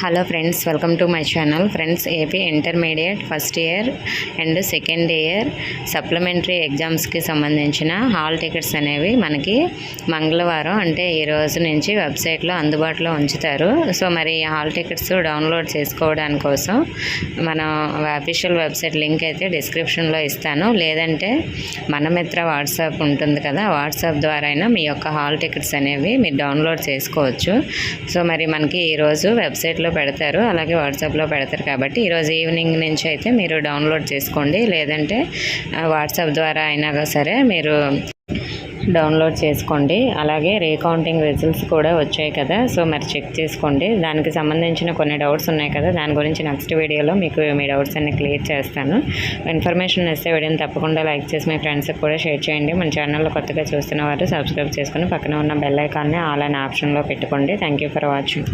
Hello friends, welcome to my channel. Friends, AP intermediate first year and second year supplementary ఎగ్జామ్స్కి సంబంధించిన hall tickets అనేవి మనకి మంగళవారం అంటే ఈ రోజు నుంచి వెబ్సైట్లో అందుబాటులో ఉంచుతారు. సో మరి హాల్ టికెట్స్ డౌన్లోడ్ చేసుకోవడానికి కోసం మనం అఫీషియల్ వెబ్సైట్ లింక్ అయితే డిస్క్రిప్షన్లో ఇస్తాను, లేదంటే మన మిత్ర వాట్సాప్ ఉంటుంది కదా, వాట్సాప్ ద్వారా అయినా మీ యొక్క హాల్ టికెట్స్ అనేవి మీరు డౌన్లోడ్ చేసుకోవచ్చు. సో మరి మనకి ఈరోజు వెబ్సైట్లో పెడతారు, అలాగే వాట్సాప్లో పెడతారు. కాబట్టి ఈరోజు ఈవినింగ్ నుంచి అయితే మీరు డౌన్లోడ్ చేసుకోండి, లేదంటే వాట్సాప్ ద్వారా అయినా సరే మీరు డౌన్లోడ్ చేసుకోండి. అలాగే రీకౌంటింగ్ రిజల్ట్స్ కూడా వచ్చాయి కదా, సో మరి చెక్ చేసుకోండి. దానికి సంబంధించిన కొన్ని డౌట్స్ ఉన్నాయి కదా, దాని గురించి నెక్స్ట్ వీడియోలో మీకు మీ డౌట్స్ అన్ని క్లియర్ చేస్తాను. ఇన్ఫర్మేషన్ ఇస్తే వీడియోని తప్పకుండా లైక్ చేసి మీ ఫ్రెండ్స్కి కూడా షేర్ చేయండి. మన ఛానల్లో కొత్తగా చూస్తున్న వారు సబ్స్క్రైబ్ చేసుకుని పక్కన ఉన్న బెల్ ఐకాన్ని ఆల్ అనే ఆప్షన్లో పెట్టుకోండి. Thank you for watching.